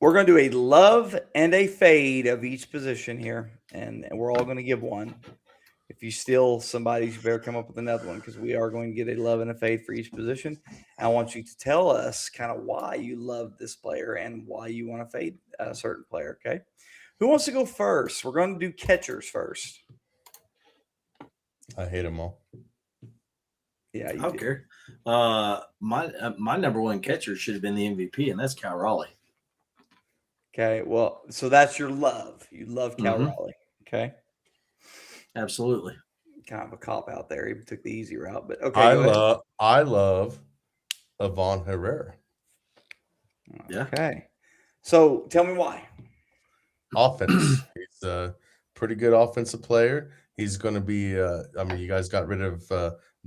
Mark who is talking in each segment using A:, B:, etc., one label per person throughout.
A: We're going to do a love and a fade of each position here, and we're all going to give one. If you steal somebody's, you better come up with another one because we are going to get a love and a fade for each position. And I want you to tell us kind of why you love this player and why you want to fade a certain player. Okay. Who wants to go first? We're going to do catchers first.
B: I hate them all.
A: Yeah, you
C: I don't
A: do.
C: care. My number one catcher should have been the MVP, and that's Cal Raleigh.
A: Okay. Well, so that's your love. You love Cal Raleigh. Okay.
C: Absolutely.
A: Kind of a cop out there. He took the easy route, but okay.
B: I love Ivan Herrera.
C: Yeah.
A: Okay. So tell me why.
B: Offense. He's a pretty good offensive player. He's going to be, you guys got rid of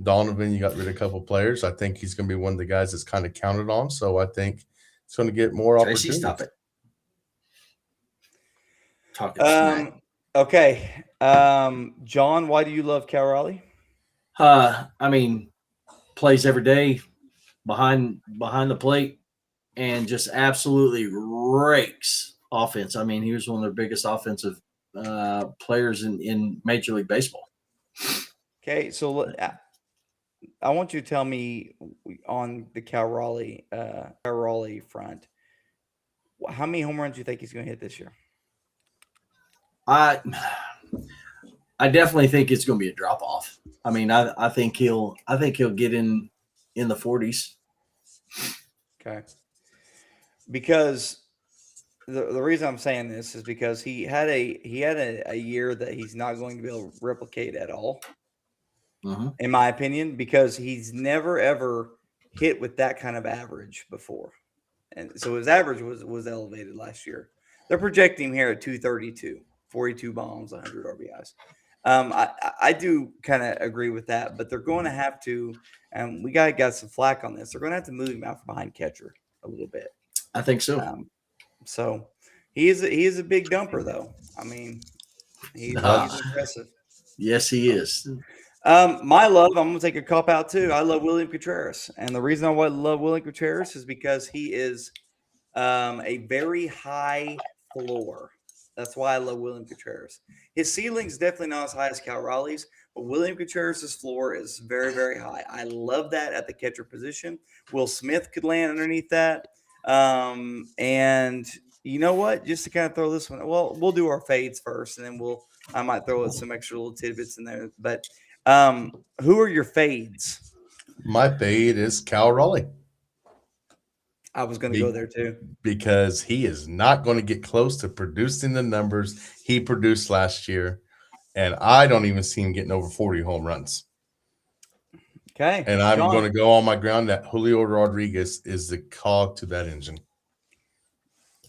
B: Donovan. You got rid of a couple players. I think he's going to be one of the guys that's kind of counted on. So I think he's going to get more opportunities.
C: Stop it. Talking smack.
A: Okay. John, why do you love Cal Raleigh?
C: Plays every day behind the plate and just absolutely rakes offense. I mean, he was one of the biggest offensive players in Major League Baseball.
A: Okay, so I want you to tell me on the Cal Raleigh front, how many home runs do you think he's going to hit this year?
C: I definitely think it's going to be a drop off. I mean, I think he'll get in the 40s.
A: Okay. Because the reason I'm saying this is because he had a year that he's not going to be able to replicate at all, in my opinion, because he's never ever hit with that kind of average before, and so his average was elevated last year. They're projecting him here at 232, 42 bombs, 100 RBIs. I do kind of agree with that, but they're going to have to, and we got some flack on this. They're going to have to move him out from behind catcher a little bit.
C: I think so.
A: So he is a big dumper, though. I mean, he's impressive.
C: Yes, he is.
A: My love, I'm going to take a cop out too. I love William Contreras, and the reason I love William Contreras is because he is a very high floor. That's why I love William Contreras. His ceiling is definitely not as high as Cal Raleigh's, but William Contreras' floor is very, very high. I love that at the catcher position. Will Smith could land underneath that. And you know what? Just to kind of throw this one, well, we'll do our fades first, and then I might throw some extra little tidbits in there. But who are your fades?
B: My fade is Cal Raleigh.
A: I was going to go there too.
B: Because he is not going to get close to producing the numbers he produced last year. And I don't even see him getting over 40 home runs.
A: Okay.
B: And I'm going to go on my ground that Julio Rodriguez is the cog to that engine.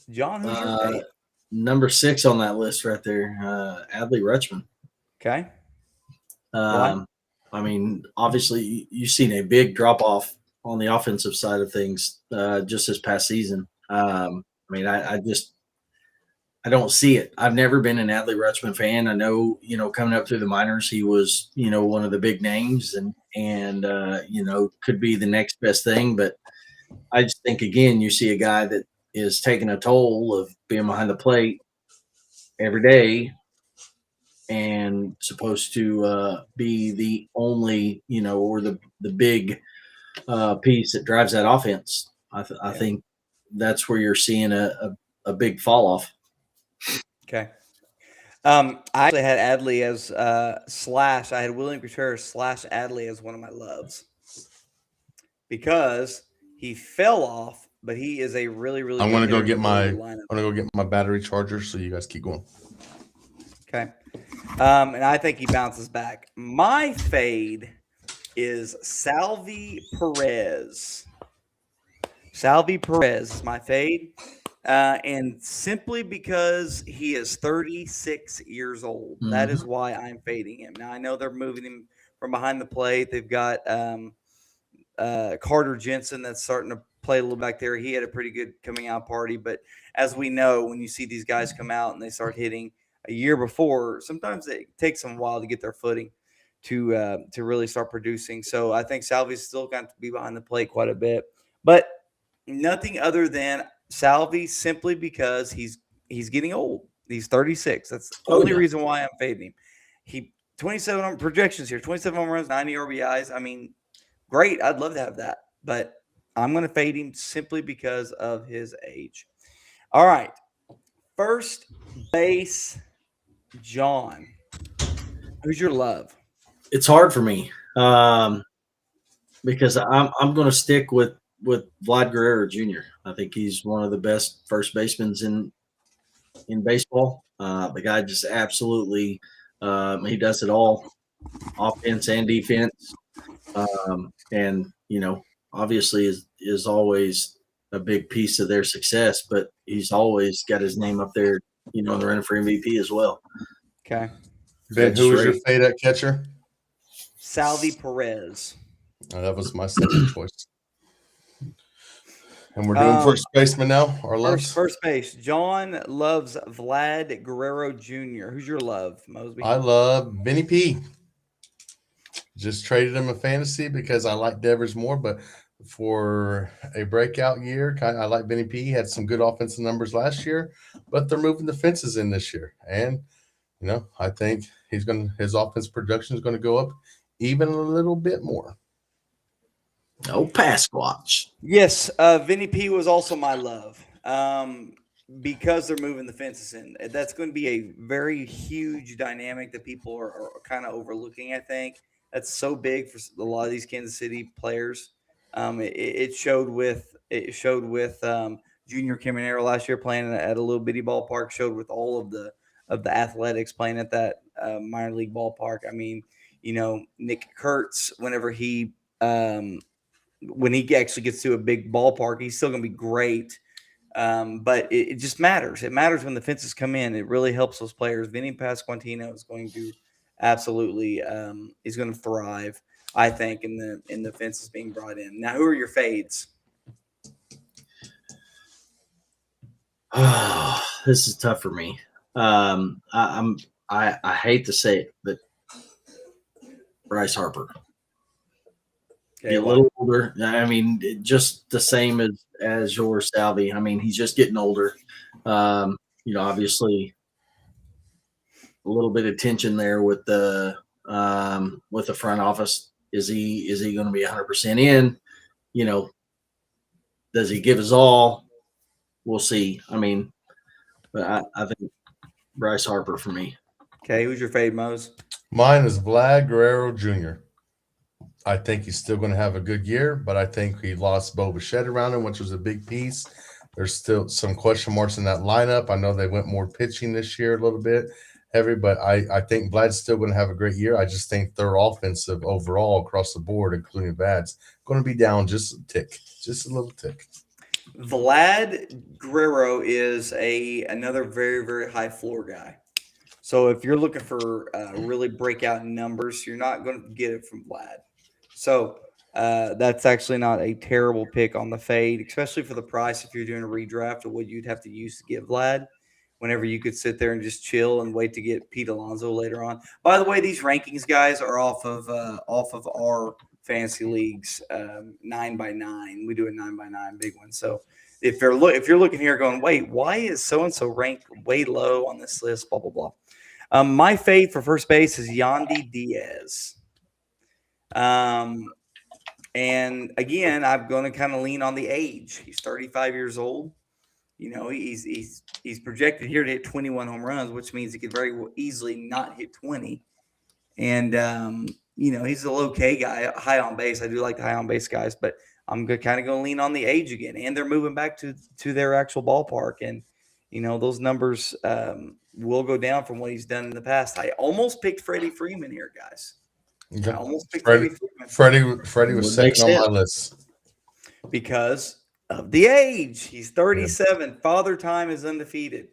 A: John, who's your fade?
C: Number 6 on that list right there, Adley Rutschman.
A: Okay.
C: Obviously, you've seen a big drop-off on the offensive side of things just this past season. I don't see it. I've never been an Adley Rutschman fan. I know, coming up through the minors, he was, one of the big names and could be the next best thing. But I just think, again, you see a guy that is taking a toll of being behind the plate every day and supposed to be the only, or the big piece that drives that offense. I think that's where you're seeing a big fall off.
A: Okay. I actually had Adley as I had William Contreras / Adley as one of my loves because he fell off, but he is a really, really.
B: I'm going to go get my battery charger. So you guys keep going.
A: Okay. And I think he bounces back. My fade is Salvi Perez. Salvi Perez is my fade. And simply because he is 36 years old. Mm-hmm. That is why I'm fading him. Now, I know they're moving him from behind the plate. They've got Carter Jensen that's starting to play a little back there. He had a pretty good coming out party. But as we know, when you see these guys come out and they start hitting a year before, sometimes it takes them a while to get their footing to really start producing. So I think Salvi's still got to be behind the plate quite a bit. But nothing other than Salvi simply because he's getting old. He's 36. That's the
C: Oh,
A: only
C: yeah.
A: reason why I'm fading him. He 27 on projections here, 27 home runs, 90 RBIs. I mean, great. I'd love to have that, but I'm going to fade him simply because of his age. All right. First base, John. Who's your love?
C: It's hard for me because I'm going to stick with Vlad Guerrero Jr. I think he's one of the best first basemen in baseball. The guy just absolutely he does it all, offense and defense, and obviously is always a big piece of their success. But he's always got his name up there, in the running for MVP as well.
A: Okay.
B: Ben, who was your fade at catcher?
A: Salvi Perez.
B: Oh, that was my second choice. And we're doing first baseman now. Our loves.
A: First base. John loves Vlad Guerrero Jr. Who's your love, Mosby?
B: I love Vinny P. Just traded him a fantasy because I like Devers more, but for a breakout year, I like Vinny P. He had some good offensive numbers last year, but they're moving the fences in this year, and I think his offense production is going to go up even a little bit more.
C: No Pasquatch.
A: Yes, Vinny P was also my love because they're moving the fences in. That's going to be a very huge dynamic that people are kind of overlooking, I think. That's so big for a lot of these Kansas City players. It showed with Junior Caminero last year playing at a little bitty ballpark. Showed with all of the athletics playing at that minor league ballpark. I mean, Nick Kurtz, whenever he actually gets to a big ballpark, he's still going to be great. But it just matters. It matters when the fences come in. It really helps those players. Vinny Pasquantino is going to absolutely he's going to thrive, I think, in the fences being brought in. Now, who are your fades?
C: This is tough for me. I hate to say it, but Bryce Harper.
A: Okay,
C: a little older. I mean, just the same as your Salvi. I mean, he's just getting older. Obviously a little bit of tension there with the front office. Is he going to be 100% in? Does he give his all? We'll see. I mean, but I think Bryce Harper for me.
A: Okay, who's your fade, Mose?
B: Mine is Vlad Guerrero Jr. I think he's still going to have a good year, but I think he lost Bo Bichette around him, which was a big piece. There's still some question marks in that lineup. I know they went more pitching this year a little bit heavy, but I think Vlad's still going to have a great year. I just think their offensive overall across the board, including Vlad's, going to be down just a tick, just a little tick.
A: Vlad Guerrero is another very, very high floor guy. So if you're looking for really breakout numbers, you're not going to get it from Vlad. So that's actually not a terrible pick on the fade, especially for the price if you're doing a redraft of what you'd have to use to get Vlad, whenever you could sit there and just chill and wait to get Pete Alonso later on. By the way, these rankings, guys, are off of our fantasy leagues, 9x9. We do a 9x9 big one. So if you're looking here going, wait, why is so-and-so ranked way low on this list, blah, blah, blah. My fade for first base is Yandy Diaz. And again, I'm going to kind of lean on the age. He's 35 years old. He's projected here to hit 21 home runs, which means he could very easily not hit 20. And, he's a low-K guy, high on base. I do like the high on base guys, but I'm kind of going to lean on the age again. And they're moving back to their actual ballpark. And, those numbers will go down from what he's done in the past. I almost picked Freddie Freeman here, guys.
B: Okay.
A: I almost picked
B: Freddie was second on my list.
A: Because of the age. He's 37. Yeah. Father Time is undefeated.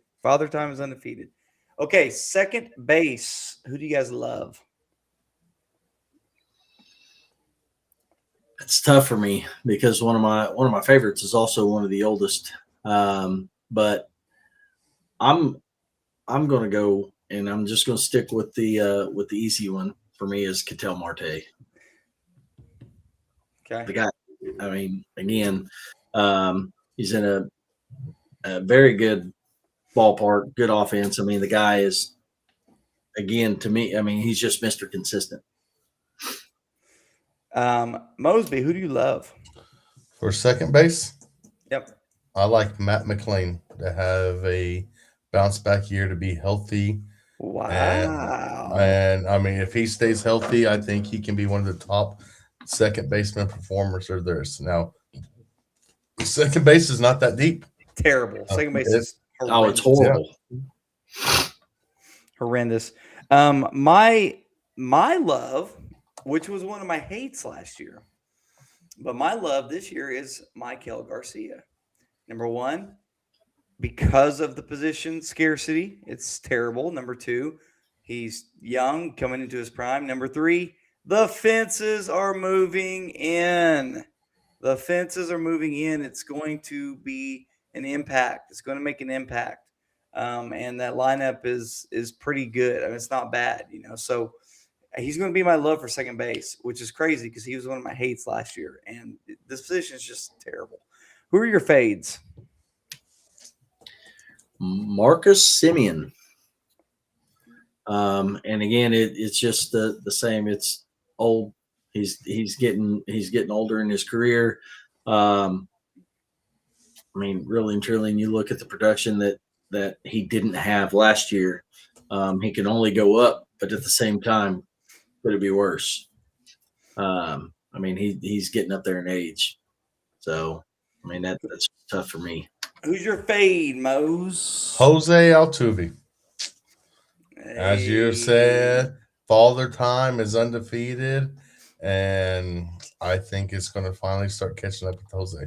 A: Okay, second base. Who do you guys love?
C: It's tough for me because one of my favorites is also one of the oldest. But I'm going to go, and I'm just going to stick with the easy one for me is Ketel Marte.
A: Okay.
C: The guy, I mean, again, he's in a very good ballpark, good offense. I mean, the guy is, again, to me, I mean, he's just Mr. Consistent.
A: Mosby, who do you love?
B: For second base,
A: Yep.
B: I like Matt McLean to have a bounce back year, to be healthy.
A: Wow.
B: And I mean, if he stays healthy, I think he can be one of the top second baseman performers there is. Now, second base is not that deep.
A: Terrible. Second base is
C: Oh, it's
A: horrendous.
C: horrible.
A: Horrendous. My love, which was one of my hates last year, but my love this year is Maikel Garcia. Number one, because of the position scarcity, it's terrible. Number two, he's young, coming into his prime. Number three, the fences are moving in. The fences are moving in. It's going to be an impact. It's going to make an impact. And that lineup is pretty good. I mean, it's not bad, you know. So he's going to be my love for second base, which is crazy because he was one of my hates last year. And this position is just terrible. Who are your fades?
C: Marcus Simeon. And again, it's just the same. It's old. He's getting older in his career. I mean, really and truly, and you look at the production that he didn't have last year. He can only go up, but at the same time, could it be worse? I mean, he's getting up there in age. So, I mean, that's tough for me.
A: Who's your fade, Mose?
B: Jose Altuve. As you said, Father Time is undefeated, and I think it's going to finally start catching up with Jose.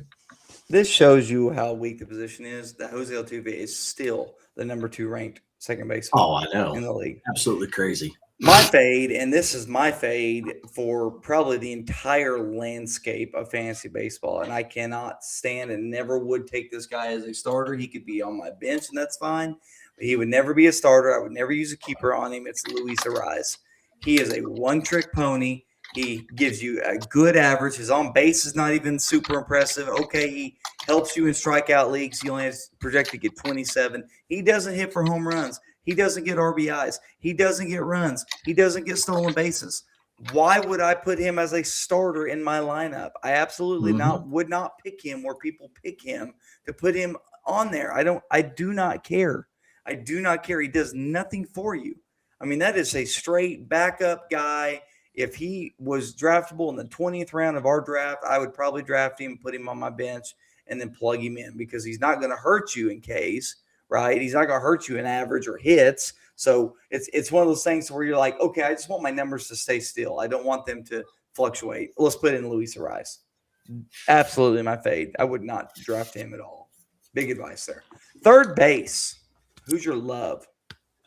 A: This shows you how weak the position is. That Jose Altuve is still the number 2 ranked second baseman.
C: Oh, I know.
A: In the league.
C: Absolutely crazy.
A: My fade, and this is my fade for probably the entire landscape of fantasy baseball, and I cannot stand and never would take this guy as a starter. He could be on my bench, and that's fine. But he would never be a starter. I would never use a keeper on him. It's Luis Ariz. He is a one-trick pony. He gives you a good average. His on base is not even super impressive. Okay, he helps you in strikeout leagues. He only has projected to get 27. He doesn't hit for home runs. He doesn't get RBIs. He doesn't get runs. He doesn't get stolen bases. Why would I put him as a starter in my lineup? I absolutely would not pick him where people pick him to put him on there. I do not care. I do not care. He does nothing for you. I mean, that is a straight backup guy. If he was draftable in the 20th round of our draft, I would probably draft him, put him on my bench, and then plug him in because he's not going to hurt you in case. Right? He's not going to hurt you in average or hits. So it's one of those things where you're like, okay, I just want my numbers to stay still. I don't want them to fluctuate. Let's put in Luis Ariz. Absolutely my fade. I would not draft him at all. Big advice there. Third base. Who's your love?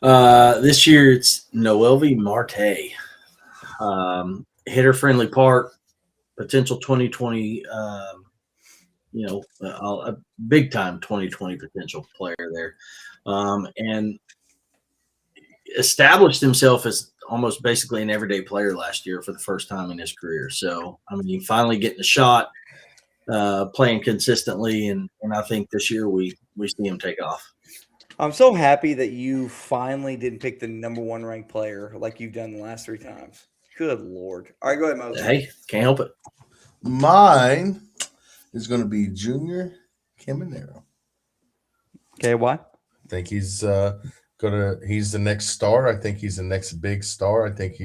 C: This year it's Noelvi Marte. Hitter-friendly park, potential 2020 a big time 2020 potential player there, and established himself as almost basically an everyday player last year for the first time in his career. So, I mean, finally getting a shot, playing consistently, and I think this year we see him take off.
A: I'm so happy that you finally didn't pick the number 1 ranked player like you've done the last 3 times. Good Lord. All right, go ahead, Moses.
C: Hey, can't help it.
B: Mine is going to be Junior Caminero.
A: Okay, why?
B: I think he's he's the next star. I think he's the next big star. I think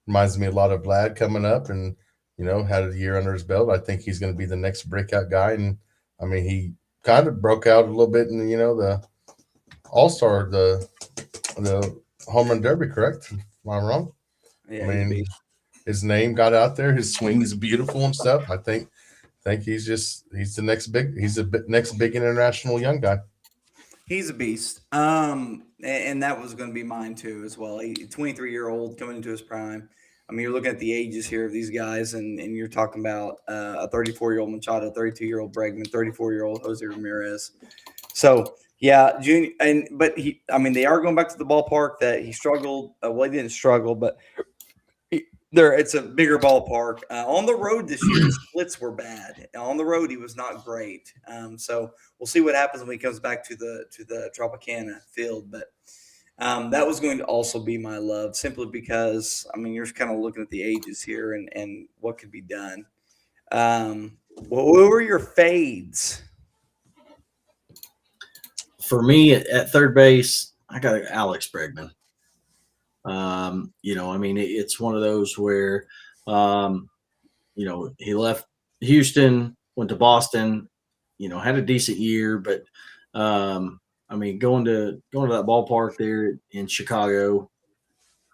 B: reminds me a lot of Vlad coming up and, had a year under his belt. I think he's going to be the next breakout guy. And I mean, he kind of broke out a little bit in, the All-Star, the Home Run Derby, correct? Am I wrong?
A: Yeah,
B: I mean, his name got out there. His swing is beautiful and stuff. I think he's the next big international young guy.
A: He's a beast. And that was going to be mine too as well. 23-year-old coming into his prime. I mean, you're looking at the ages here of these guys, and you're talking about a 34-year-old Machado, 32-year-old Bregman, 34-year-old Jose Ramirez. So yeah, Junior, but they are going back to the ballpark that he struggled. Well, he didn't struggle, but It's a bigger ballpark. On the road this year, his splits were bad. On the road, he was not great. So we'll see what happens when he comes back to the Tropicana field. But that was going to also be my love, simply because you're kind of looking at the ages here and what could be done. What were your fades?
C: For me at third base, I got Alex Bregman. It's one of those where, he left Houston, went to Boston, had a decent year, but going to that ballpark there in Chicago,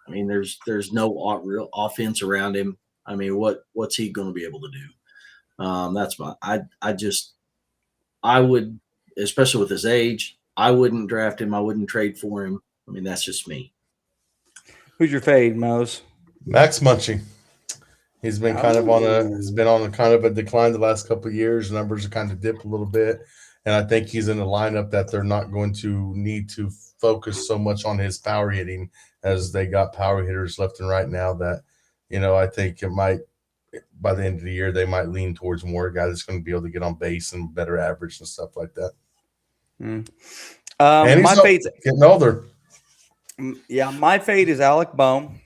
C: there's no real offense around him. What's he going to be able to do? That's I would, especially with his age, I wouldn't draft him. I wouldn't trade for him. That's just me.
A: Who's your fade, Mose?
B: Max Muncy. He's been kind of on a kind of a decline the last couple of years. Numbers have kind of dipped a little bit, and I think he's in a lineup that they're not going to need to focus so much on his power hitting, as they got power hitters left and right now. That I think it might, by the end of the year, they might lean towards more guy that's going to be able to get on base and better average and stuff like that.
A: And
B: my fade's getting older.
A: Yeah, my fade is Alec Bohm.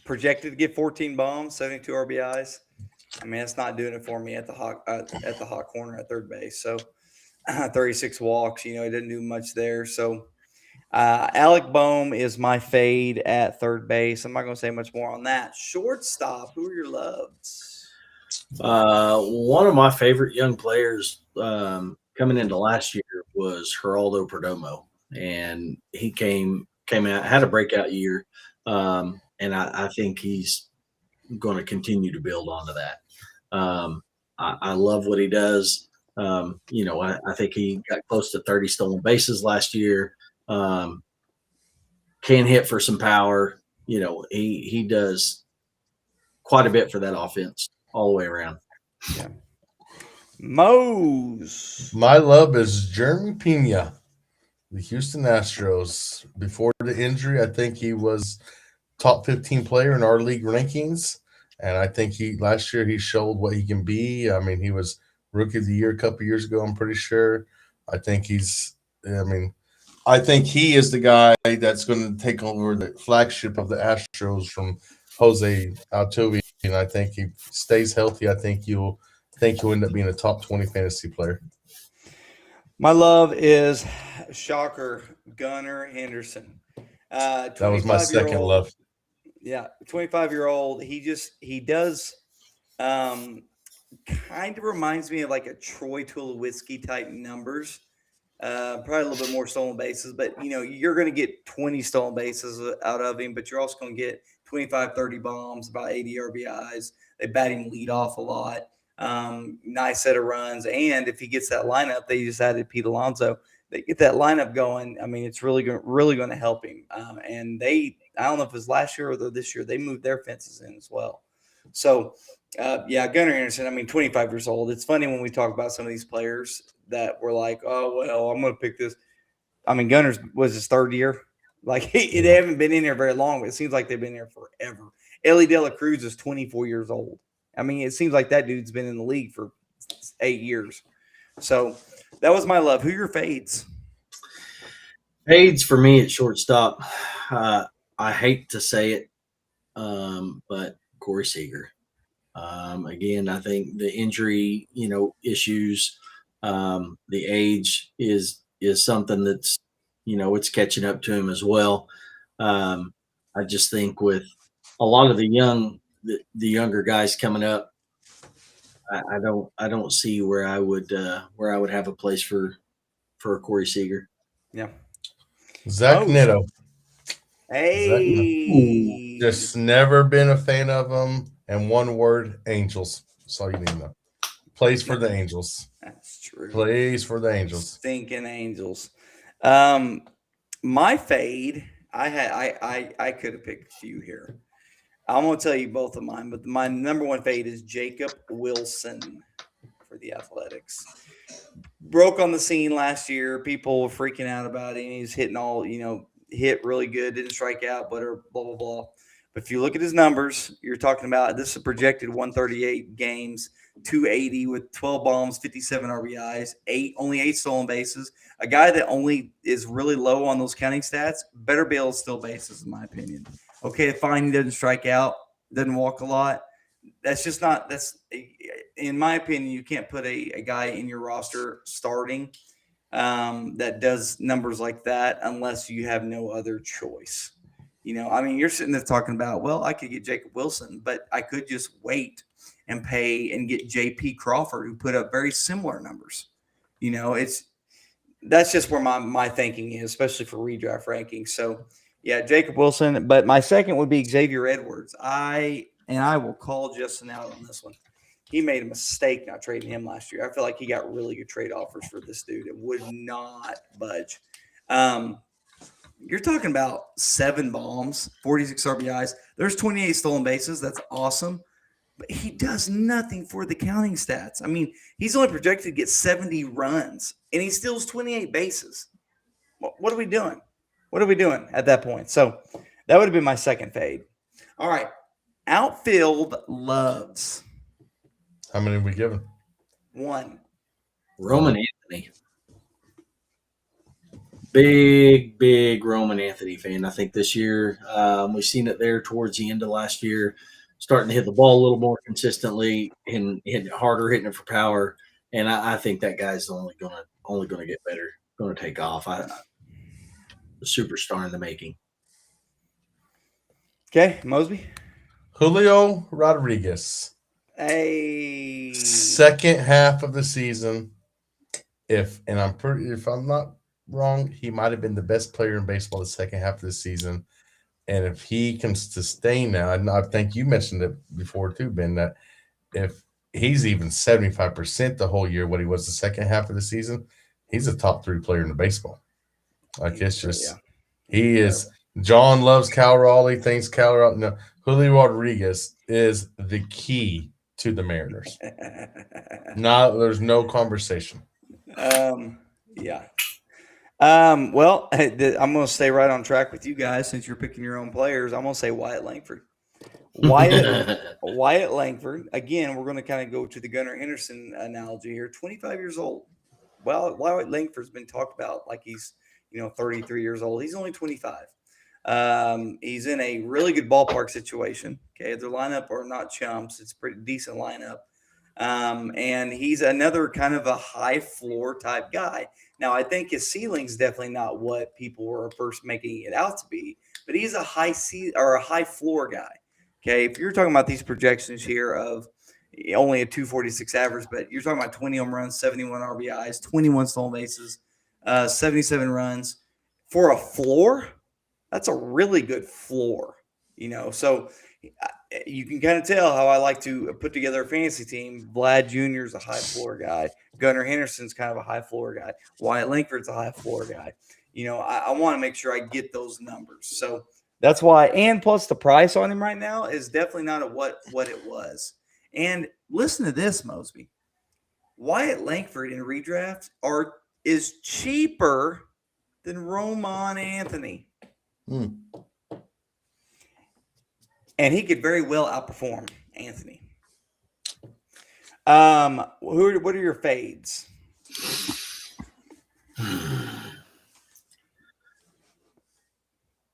A: Projected to get 14 bombs, 72 RBIs. That's not doing it for me at the hot corner at third base. So 36 walks, he doesn't do much there. So Alec Bohm is my fade at third base. I'm not going to say much more on that. Shortstop, who are your loves?
C: One of my favorite young players coming into last year was Geraldo Perdomo, and he came out, had a breakout year, and I think he's going to continue to build onto that. I love what he does. I think he got close to 30 stolen bases last year. Can hit for some power. He does quite a bit for that offense all the way around.
A: Yeah. Mose.
B: My love is Jeremy Pena, the Houston Astros. Before the injury, I think he was top 15 player in our league rankings. And I think last year he showed what he can be. He was rookie of the year a couple years ago, I'm pretty sure. I think he is the guy that's going to take over the flagship of the Astros from Jose Altuve. And I think he stays healthy. I think he'll end up being a top 20 fantasy player.
A: My love is shocker Gunnar Henderson.
B: That was my second love.
A: Yeah, 25-year-old. He does kind of reminds me of like a Troy Tulowitzki type numbers. Probably a little bit more stolen bases, but you're going to get 20 stolen bases out of him, but you're also going to get 25, 30 bombs, about 80 RBIs. They bat him lead off a lot. Nice set of runs. And if he gets that lineup, they just added Pete Alonso. They get that lineup going. It's really going to help him. And I don't know if it was last year or this year, they moved their fences in as well. So, Gunnar Henderson, 25 years old. It's funny when we talk about some of these players that were like, oh, well, I'm going to pick this. Gunner's was his third year. Like, they haven't been in there very long, but it seems like they've been there forever. Ellie De La Cruz is 24 years old. It seems like that dude's been in the league for 8 years. So that was my love. Who are your fades?
C: Fades for me at shortstop. I hate to say it, but Corey Seager. Again, I think the injury, issues, the age is something that's, it's catching up to him as well. I just think with a lot of the younger guys coming up, I don't see where I would have a place for Corey Seager.
A: Yeah.
B: Zach Neto.
A: Hey.
B: Just never been a fan of him. And one word, Angels. That's all you need to know. Plays for the Angels.
A: That's true.
B: Plays for the Angels.
A: Stinking Angels. My fade, I could have picked a few here. I'm going to tell you both of mine, but my number one fade is Jacob Wilson for the Athletics. Broke on the scene last year. People were freaking out about him. He's hitting all, hit really good, didn't strike out, but blah, blah, blah. But if you look at his numbers, you're talking about this is projected 138 games, 280 with 12 bombs, 57 RBIs, only 8 stolen bases. A guy that only is really low on those counting stats, better be able to steal bases, in my opinion. Okay, fine, he doesn't strike out, doesn't walk a lot. That's just not – that's in my opinion, you can't put a guy in your roster starting that does numbers like that unless you have no other choice. I mean, you're sitting there talking about, well, I could get Jacob Wilson, but I could just wait and pay and get J.P. Crawford, who put up very similar numbers. That's just where my thinking is, especially for redraft rankings. So, yeah, Jacob Wilson. But my second would be Xavier Edwards. I will call Justin out on this one. He made a mistake not trading him last year. I feel like he got really good trade offers for this dude. It would not budge. You're talking about 7 bombs, 46 RBIs. There's 28 stolen bases. That's awesome. But he does nothing for the counting stats. I mean, he's only projected to get 70 runs, and he steals 28 bases. What are we doing? What are we doing at that point? So that would have been my second fade. All right. Outfield loves.
B: How many have we given?
A: 1.
C: Roman Anthony. Big Roman Anthony fan. I think this year we've seen it there towards the end of last year, starting to hit the ball a little more consistently and hitting it harder, hitting it for power. And I think that guy's only gonna get better, going to take off. A superstar in the making.
A: Okay, Mosby.
B: Julio Rodriguez. Second half of the season. If I'm not wrong, he might have been the best player in baseball the second half of the season. And if he can sustain that, I think you mentioned it before too, Ben, that if he's even 75% the whole year what he was the second half of the season, he's a top 3 player in the baseball. Like it's just he is. John loves Cal Raleigh, thinks Cal Raleigh. No, Julio Rodriguez is the key to the Mariners. There's no conversation.
A: Yeah. Well, I'm going to stay right on track with you guys since you're picking your own players. I'm going to say Wyatt Langford. Wyatt Langford. Again, we're going to kind of go to the Gunnar Henderson analogy here. 25 years old. Well, Wyatt Langford's been talked about like he's 33 years old. He's only 25. He's in a really good ballpark situation. Okay, their lineup are not chumps. It's a pretty decent lineup. And he's another kind of a high floor type guy. Now, I think his ceiling's definitely not what people were first making it out to be, but he's a high floor guy. Okay, if you're talking about these projections here of only a 246 average, but you're talking about 20 home runs, 71 RBIs, 21 stolen bases, 77 runs for a floor. That's a really good floor, So you can kind of tell how I like to put together a fantasy team. Vlad Jr. is a high floor guy. Gunnar Henderson's kind of a high floor guy. Wyatt Langford's a high floor guy. I want to make sure I get those numbers. So that's why. And plus the price on him right now is definitely not at what it was. And listen to this, Mosby. Wyatt Langford in redraft is cheaper than Roman Anthony. And he could very well outperform Anthony. What are your fades?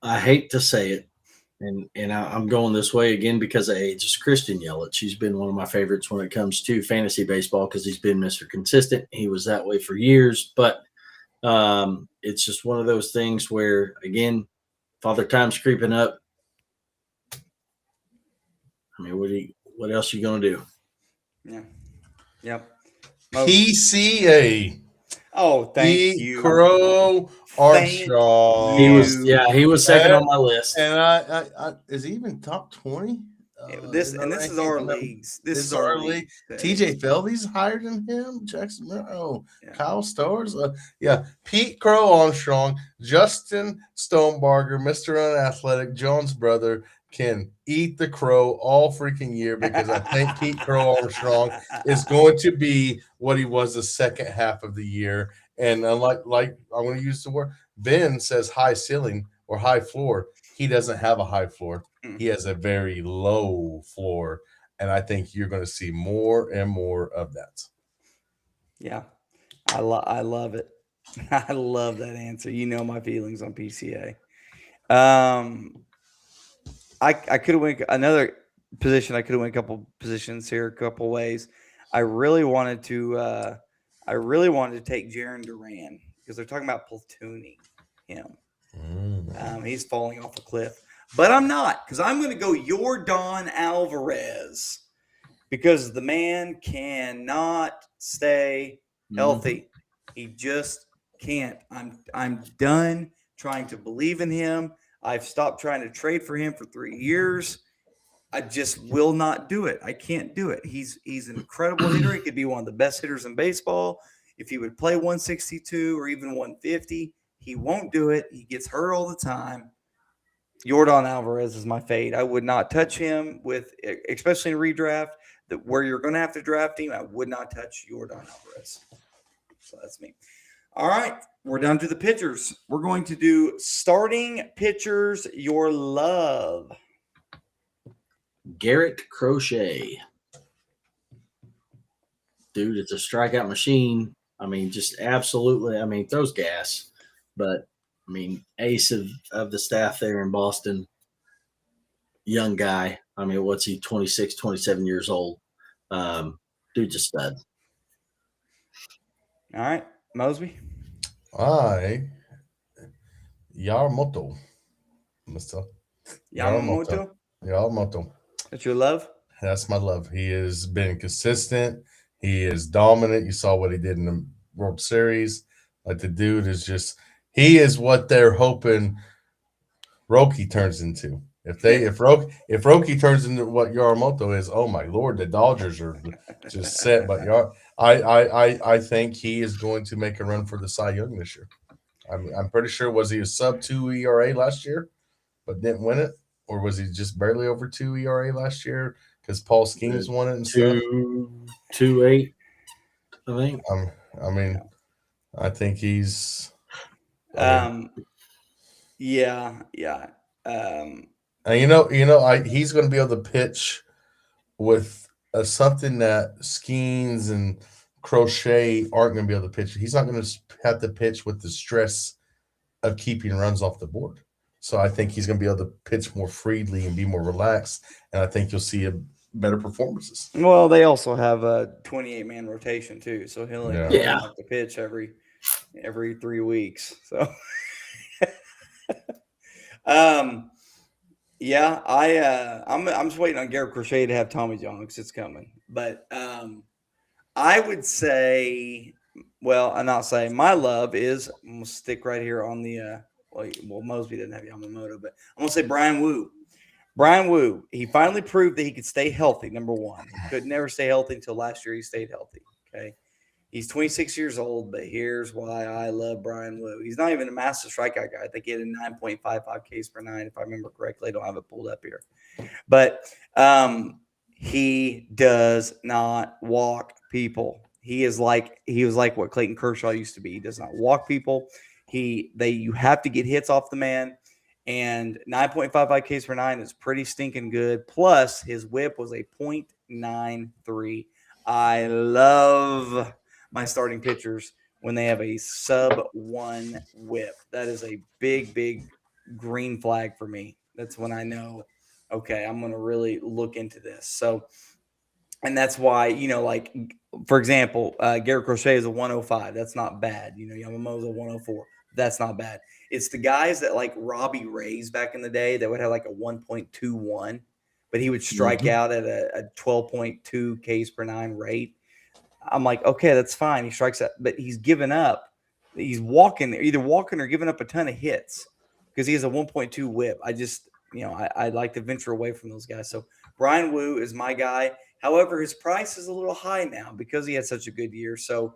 C: I hate to say it, and I'm going this way again because of age. It's Christian Yelich. He's been one of my favorites when it comes to fantasy baseball because he's been Mr. Consistent. He was that way for years, but it's just one of those things where, again, Father Time's creeping up. I mean, what else are you going to do?
A: Yeah. Yep.
B: PCA.
A: Oh, thank you.
B: Crow Armstrong.
C: He was second on my list.
B: And I is he even top 20?
A: This is our leagues. This is our league.
B: TJ Felby's higher than him. Jackson Merrill, Kyle Stars. Pete Crow Armstrong, Justin Stonebarger, Mr. Unathletic, Jones' brother, can eat the crow all freaking year because I think Pete Crow Armstrong is going to be what he was the second half of the year. And like I'm going to use the word, Ben says high ceiling or high floor. He doesn't have a high floor. He has a very low floor, and I think you're going to see more and more of that.
A: Yeah, I love it. I love that answer. You know my feelings on PCA. I could have went another position. I could have went a couple positions here, a couple ways. I really wanted to take Jaron Duran because they're talking about platooning him. He's falling off a cliff, but I'm not, because I'm going to go Yordan Alvarez because the man cannot stay healthy. He just can't. I'm done trying to believe in him. I've stopped trying to trade for him for 3 years. I just will not do it. I can't do it. He's an incredible hitter. He could be one of the best hitters in baseball if he would play 162 or even 150. He won't do it. He gets hurt all the time. Yordan Alvarez is my fade. I would not touch him especially in redraft, where you're going to have to draft him. I would not touch Yordan Alvarez. So that's me. All right, we're down to the pitchers. We're going to do starting pitchers your love.
C: Garrett Crochet. Dude, it's a strikeout machine. I mean, just absolutely. I mean, throws gas, but I mean, ace of the staff there in Boston. Young guy. I mean, what's he, 26, 27 years old? Dude's a stud.
A: All right, Mosby.
B: Yamamoto. Mr. Yamamoto.
A: That's your love?
B: That's my love. He has been consistent. He is dominant. You saw what he did in the World Series. Like, the dude is just – he is what they're hoping Roki turns into. If Roki turns into what Yamamoto is, oh my Lord, the Dodgers are just set. But I think he is going to make a run for the Cy Young this year. I'm pretty sure, was he a sub-2 ERA last year but didn't win it? Or was he just barely over 2 ERA last year because Paul Skeens won it and stuff?
C: 2.8, I think.
B: I think he's
A: yeah.
B: And he's going to be able to pitch with something that Skeens and Crochet aren't going to be able to pitch. He's not going to have to pitch with the stress of keeping runs off the board. So I think he's going to be able to pitch more freely and be more relaxed, and I think you'll see better performances.
A: Well, they also have a 28-man rotation too, so he'll have to pitch every 3 weeks. So, I'm just waiting on Garrett Crochet to have Tommy John because it's coming. But I would say, I'm not saying my love is. I'm gonna stick right here on the. Mosby didn't have Yamamoto, but I'm gonna say Brian Wu. Brian Wu, he finally proved that he could stay healthy. Number one, he could never stay healthy until last year. He stayed healthy. Okay, he's 26 years old, but here's why I love Brian Wu. He's not even a master strikeout guy. I think he had a 9.55 Ks per nine, if I remember correctly. I don't have it pulled up here, but he does not walk people. He was like what Clayton Kershaw used to be. He does not walk people. You have to get hits off the man, and 9.55 Ks per nine is pretty stinking good. Plus, his whip was a .93. I love my starting pitchers when they have a sub-1 whip. That is a big, big green flag for me. That's when I know, okay, I'm going to really look into this. So, and that's why, for example, Garrett Crochet is a 105. That's not bad. Yamamoto's a 104. That's not bad. It's the guys that like Robbie Rays back in the day that would have like a 1.21, but he would strike out at a 12.2 Ks per nine rate. I'm like, okay, that's fine. He strikes out, but he's given up. He's either walking or giving up a ton of hits because he has a 1.2 whip. I just, I'd like to venture away from those guys. So Brian Wu is my guy. However, his price is a little high now because he had such a good year. So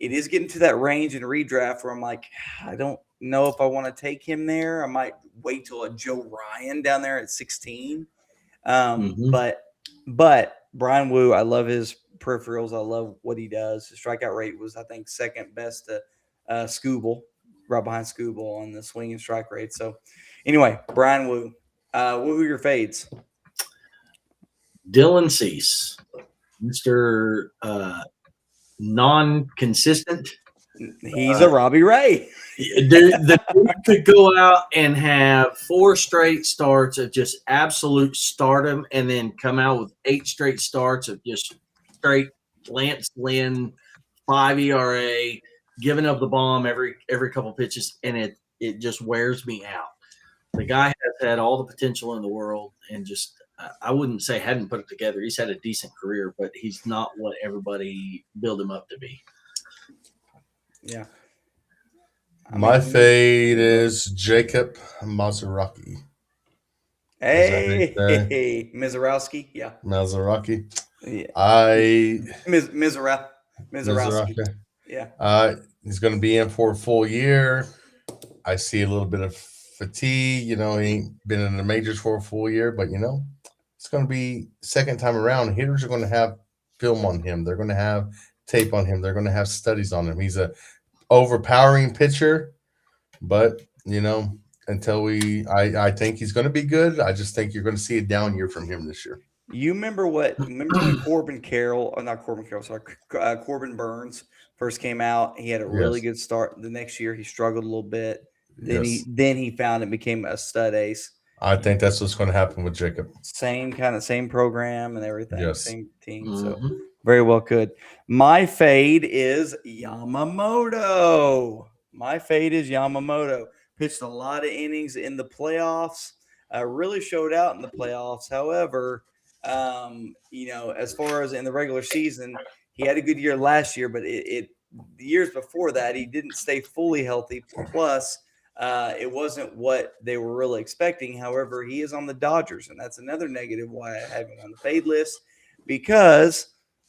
A: it is getting to that range in redraft where I'm like, I don't know if I want to take him there. I might wait till a Joe Ryan down there at 16. But Brian Wu, I love his peripherals. I love what he does. His strikeout rate was, I think, second best to Skubal, right behind Skubal on the swing and strike rate. So anyway, Brian Wu. Who are your fades?
C: Dylan Cease, Mr. Non-consistent.
A: He's a Robbie Ray.
C: The dude could go out and have 4 straight starts of just absolute stardom, and then come out with 8 straight starts of just straight Lance Lynn 5 ERA, giving up the bomb every couple pitches, and it just wears me out. The guy has had all the potential in the world, and just I wouldn't say hadn't put it together. He's had a decent career, but he's not what everybody built him up to be.
A: Yeah.
B: My fade is Jacob Maserati.
A: Hey, Mizorowski. Yeah.
B: Maserati.
A: Yeah.
B: Mizorowski.
A: Yeah.
B: He's going to be in for a full year. I see a little bit of fatigue. He ain't been in the majors for a full year, but it's going to be second time around. Hitters are going to have film on him. They're going to have tape on him. They're going to have studies on him. He's a overpowering pitcher, but until I think he's going to be good. I just think you're going to see a down year from him this year.
A: You remember when Corbin Burns first came out? He had a really good start. The next year he struggled a little bit. Then he found and became a stud ace.
B: I think that's what's going to happen with Jacob.
A: Same program and everything.
B: Yes.
A: Same team. So very well could. My fade is Yamamoto. Pitched a lot of innings in the playoffs. Really showed out in the playoffs. However, as far as in the regular season, he had a good year last year, but the years before that, he didn't stay fully healthy. Plus, it wasn't what they were really expecting. However, he is on the Dodgers, and that's another negative why I have him on the fade list, because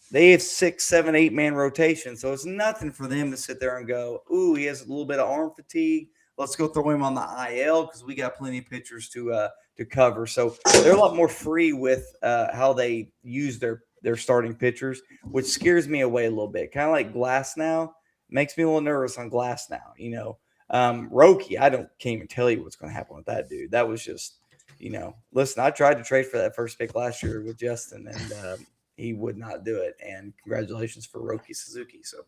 A: they have 6, 7, 8-man rotation. So it's nothing for them to sit there and go, ooh, he has a little bit of arm fatigue. Let's go throw him on the IL because we got plenty of pitchers to cover. So they're a lot more free with how they use their starting pitchers, which scares me away a little bit. Kind of like Glass now. Makes me a little nervous on Glass now. Roki, can't even tell you what's going to happen with that dude. That was just, listen, I tried to trade for that first pick last year with Justin, and he would not do it. And congratulations for Roki Suzuki. So,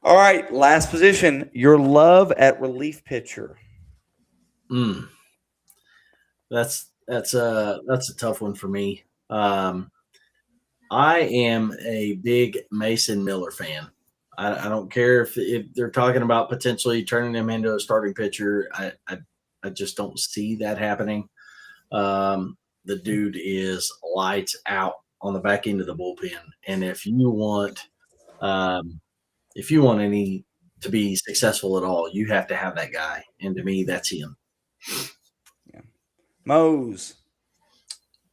A: all right, last position, your love at relief pitcher.
C: That's a tough one for me. I am a big Mason Miller fan. I don't care if they're talking about potentially turning him into a starting pitcher. I just don't see that happening. The dude is lights out on the back end of the bullpen, and if you want any to be successful at all, you have to have that guy. And to me, that's him.
A: Yeah. Mose.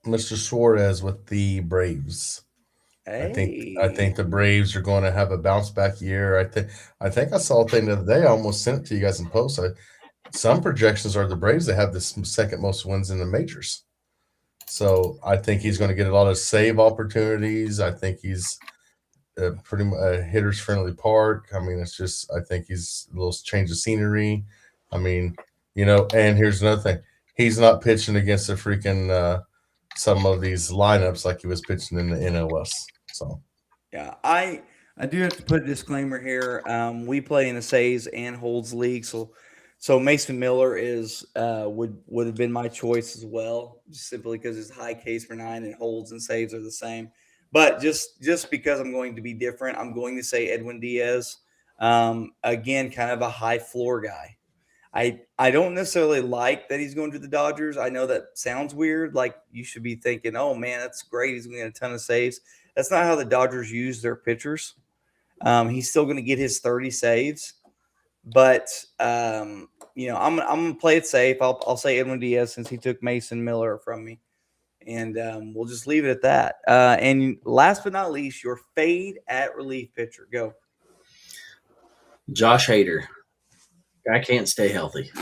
B: Mr. Suarez with the Braves.
A: Hey.
B: I think the Braves are going to have a bounce back year. I think I saw a thing the other day. I almost sent it to you guys in post. Some projections are the Braves that have the second most wins in the majors. So I think he's going to get a lot of save opportunities. I think he's pretty much a hitter's friendly park. I mean, it's just, I think he's a little change of scenery. I mean, and here's another thing. He's not pitching against the freaking some of these lineups like he was pitching in the NOS. So,
A: yeah, I do have to put a disclaimer here. We play in the saves and holds league, so Mason Miller is would have been my choice as well, just simply because his high Ks per 9 and holds and saves are the same. But just because I'm going to be different, I'm going to say Edwin Diaz. Again, kind of a high floor guy. I don't necessarily like that he's going to the Dodgers. I know that sounds weird. Like you should be thinking, oh man, that's great. He's going to get a ton of saves. That's not how the Dodgers use their pitchers. He's still going to get his 30 saves, but I'm going to play it safe. I'll say Edwin Diaz since he took Mason Miller from me, and we'll just leave it at that. And last but not least, your fade at relief pitcher. Go.
C: Josh Hader. Guy can't stay healthy.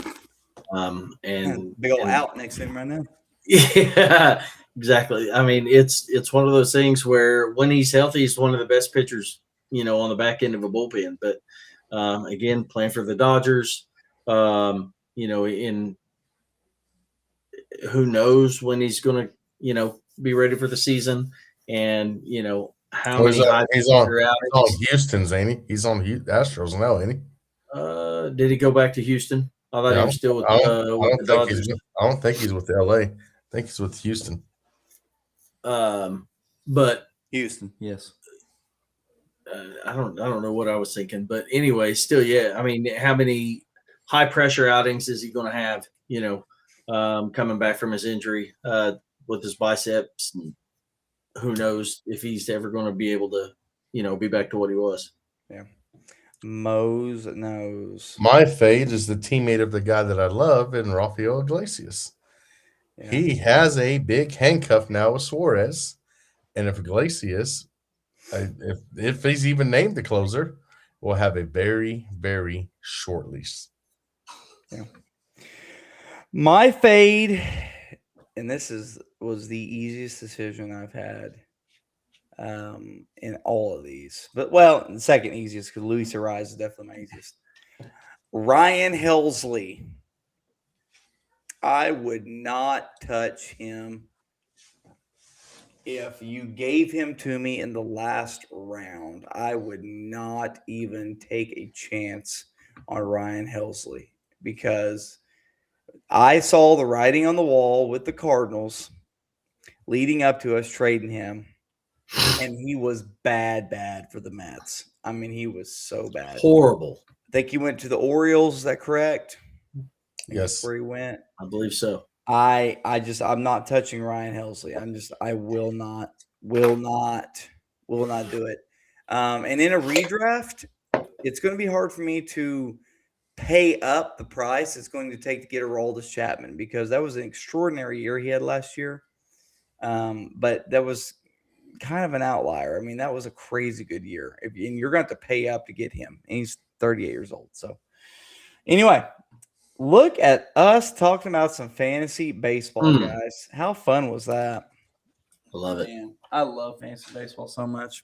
C: And
A: big old out next to him right now.
C: Yeah, exactly. I mean, it's one of those things where when he's healthy, he's one of the best pitchers, on the back end of a bullpen. But again, playing for the Dodgers, who knows when he's going to, be ready for the season, and how many high
B: He's on
C: outings.
B: Houston's, ain't he? He's on Astros now, ain't he?
C: Did he go back to Houston? I thought he was still with the Dodgers.
B: I don't think he's with LA. I think he's with Houston.
C: But
A: Houston, yes.
C: I don't know what I was thinking, but anyway, still, yeah. I mean, how many high pressure outings is he going to have? Coming back from his injury with his biceps, and who knows if he's ever going to be able to, be back to what he was.
A: Yeah, Mose knows.
B: My fade is the teammate of the guy that I love, in Rafael Iglesias. Yeah. He has a big handcuff now with Suarez, and if Iglesias, if he's even named the closer, will have a very, very short leash.
A: Yeah. My fade, and this was the easiest decision I've had in all of these. But, the second easiest, because Luis Ariz is definitely my easiest. Ryan Helsley. I would not touch him if you gave him to me in the last round. I would not even take a chance on Ryan Helsley, because I saw the writing on the wall with the Cardinals leading up to us trading him, and he was bad for the Mets. I mean, he was so bad.
C: Horrible.
A: I think he went to the Orioles. Is that correct?
B: Yes.
A: That's where he went.
C: I believe so.
A: I'm not touching Ryan Helsley. I will not do it. And in a redraft, it's going to be hard for me to pay up the price it's going to take to get Aroldis Chapman, because that was an extraordinary year he had last year. But that was kind of an outlier. I mean, that was a crazy good year. And you're going to have to pay up to get him. And he's 38 years old. So anyway, look at us talking about some fantasy baseball, guys. How fun was that?
C: I love it.
A: Man, I love fantasy baseball so much.